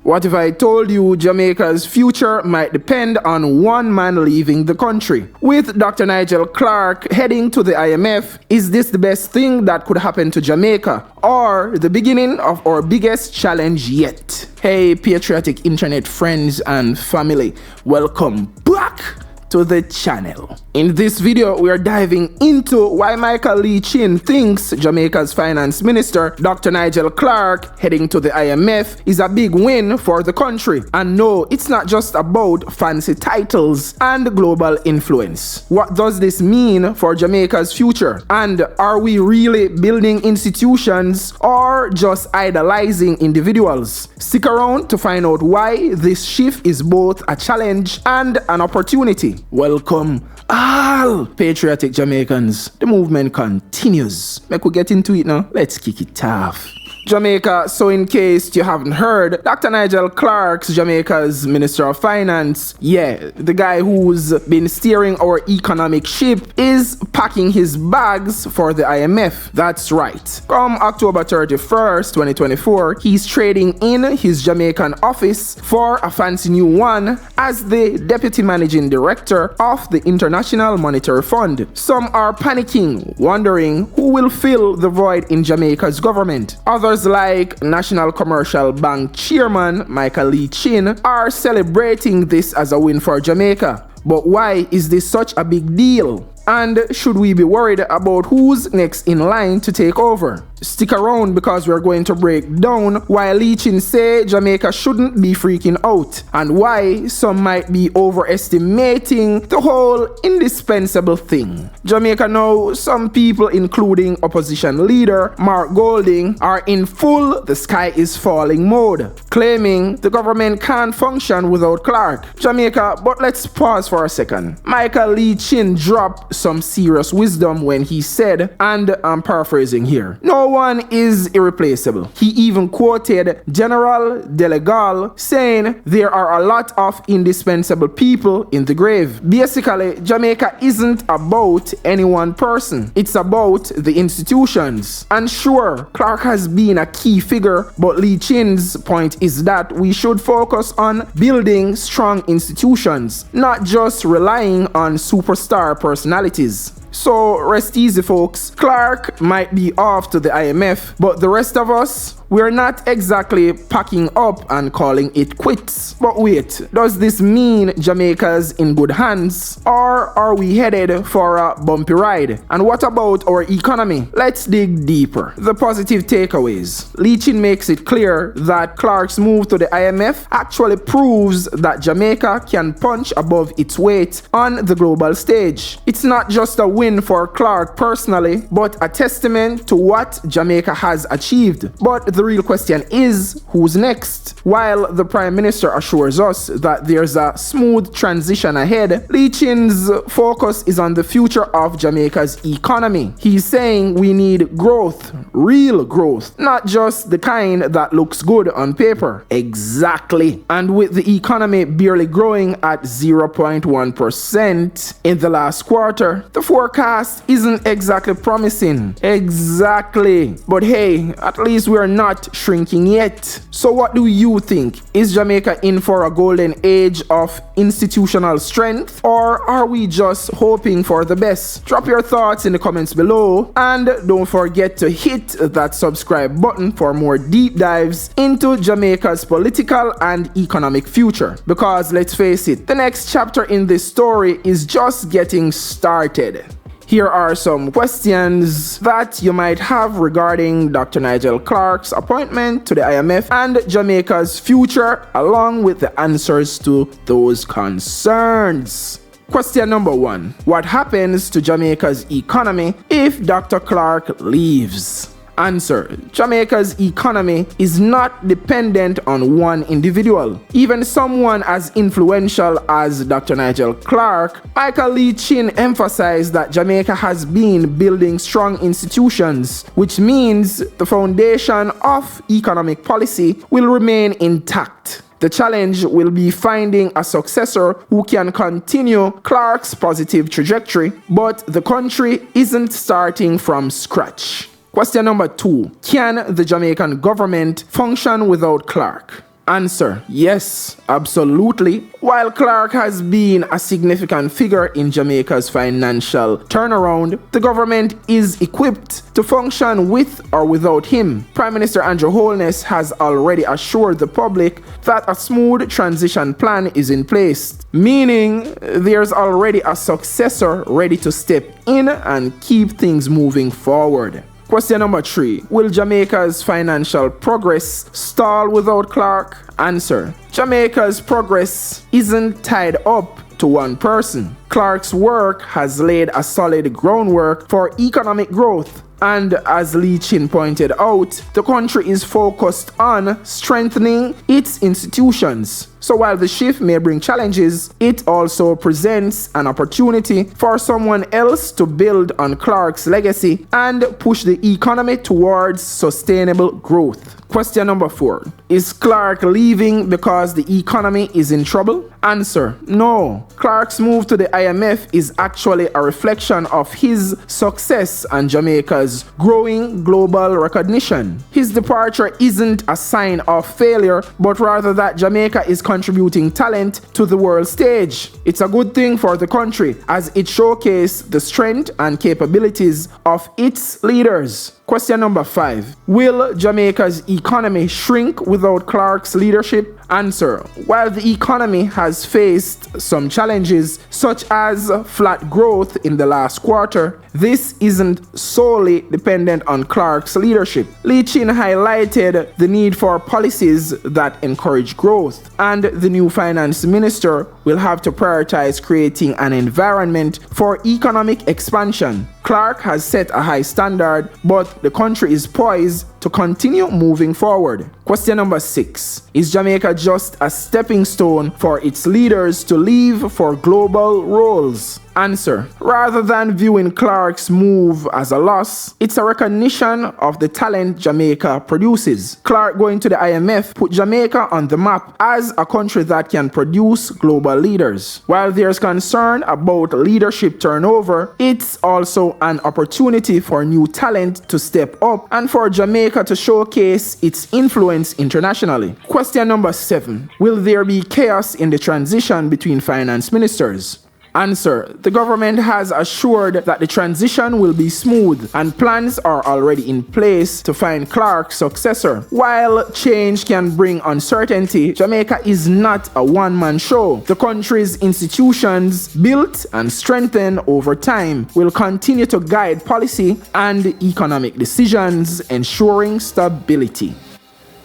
What if I told you Jamaica's future might depend on one man leaving the country? With Dr. Nigel Clarke heading to the IMF, is this the best thing that could happen to Jamaica, or the beginning of our biggest challenge yet? Hey, patriotic internet friends and family, welcome back to the channel. In this video, we are diving into why Michael LeeChins thinks Jamaica's Finance Minister, Dr. Nigel Clarke, heading to the IMF is a big win for the country. And no, it's not just about fancy titles and global influence. What does this mean for Jamaica's future? And are we really building institutions or just idolizing individuals? Stick around to find out why this shift is both a challenge and an opportunity. Welcome all patriotic Jamaicans. The movement continues. Make we get into it now. Let's kick it off. Jamaica, so in case you haven't heard, Dr. Nigel Clarke's Jamaica's Minister of Finance, the guy who's been steering our economic ship, is packing his bags for the IMF. That's right. Come October 31st, 2024, he's trading in his Jamaican office for a fancy new one as the Deputy Managing Director of the International Monetary Fund. Some are panicking, wondering who will fill the void in Jamaica's government. Others like National Commercial Bank Chairman Michael LeeChins are celebrating this as a win for Jamaica. But why is this such a big deal? And should we be worried about who's next in line to take over? Stick around because we're going to break down why LeeChins say Jamaica shouldn't be freaking out and why some might be overestimating the whole indispensable thing. Jamaica now, some people including opposition leader Mark Golding are in full "the sky is falling" mode, claiming the government can't function without Clarke. Jamaica, but let's pause for a second. Michael LeeChins dropped some serious wisdom when he said, and I'm paraphrasing here, "No one is irreplaceable." He even quoted General De Gaulle saying there are a lot of indispensable people in the grave. Basically, Jamaica isn't about any one person. It's about the institutions. And sure, Clarke has been a key figure, but LeeChins' point is that we should focus on building strong institutions, not just relying on superstar personalities. So rest easy, folks. Clarke might be off to the IMF, but the rest of us, we're not exactly packing up and calling it quits. But wait, does this mean Jamaica's in good hands, or are we headed for a bumpy ride? And what about our economy? Let's dig deeper. The positive takeaways. LeeChins makes it clear that Clarke's move to the IMF actually proves that Jamaica can punch above its weight on the global stage. It's not just a win for Clarke personally, but a testament to what Jamaica has achieved. But the real question is, who's next? While the Prime Minister assures us that there's a smooth transition ahead, LeeChins' focus is on the future of Jamaica's economy. He's saying we need growth, real growth, not just the kind that looks good on paper. Exactly. And with the economy barely growing at 0.1% in the last quarter, the forecast isn't exactly promising. Exactly. But hey, at least we're not shrinking yet. So what do you think? Is Jamaica in for a golden age of institutional strength, or are we just hoping for the best? Drop your thoughts in the comments below, and don't forget to hit that subscribe button for more deep dives into Jamaica's political and economic future. Because let's face it, the next chapter in this story is just getting started. Here are some questions that you might have regarding Dr. Nigel Clarke's appointment to the IMF and Jamaica's future, along with the answers to those concerns. Question number 1. What happens to Jamaica's economy if Dr. Clarke leaves? Answer. Jamaica's economy is not dependent on one individual. Even someone as influential as Dr. Nigel Clarke, Michael LeeChins emphasized that Jamaica has been building strong institutions, which means the foundation of economic policy will remain intact. The challenge will be finding a successor who can continue Clarke's positive trajectory, but the country isn't starting from scratch. Question number 2. Can the Jamaican government function without Clarke? Answer: yes, absolutely. While Clarke has been a significant figure in Jamaica's financial turnaround, the government is equipped to function with or without him. Prime Minister Andrew Holness has already assured the public that a smooth transition plan is in place, meaning there's already a successor ready to step in and keep things moving forward. Question number 3. Will Jamaica's financial progress stall without Clarke? Answer: Jamaica's progress isn't tied up to one person. Clarke's work has laid a solid groundwork for economic growth. And as LeeChins pointed out, the country is focused on strengthening its institutions. So while the shift may bring challenges, it also presents an opportunity for someone else to build on Clarke's legacy and push the economy towards sustainable growth. Question number 4. Is Clarke leaving because the economy is in trouble? Answer: no. Clarke's move to the IMF is actually a reflection of his success and Jamaica's growing global recognition. His departure isn't a sign of failure, but rather that Jamaica is contributing talent to the world stage. It's a good thing for the country as it showcases the strength and capabilities of its leaders. Question number 5. Will Jamaica's economy shrink without Clarke's leadership? Answer: while the economy has faced some challenges such as flat growth in the last quarter, this isn't solely dependent on Clarke's leadership. LeeChins highlighted the need for policies that encourage growth, and the new finance minister will have to prioritize creating an environment for economic expansion. Clarke has set a high standard, but the country is poised to continue moving forward. Question number 6. Is Jamaica just a stepping stone for its leaders to leave for global roles? Answer: rather than viewing Clarke's move as a loss, it's a recognition of the talent Jamaica produces. Clarke going to the IMF put Jamaica on the map as a country that can produce global leaders. While there's concern about leadership turnover, it's also an opportunity for new talent to step up and for Jamaica to showcase its influence internationally. Question number 7. Will there be chaos in the transition between finance ministers? Answer: the government has assured that the transition will be smooth and plans are already in place to find Clarke's successor. While change can bring uncertainty, Jamaica is not a one-man show. The country's institutions, built and strengthened over time, will continue to guide policy and economic decisions, ensuring stability.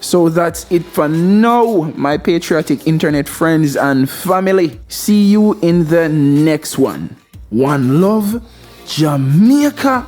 So that's it for now, my patriotic internet friends and family. See you in the next one. One love, Jamaica.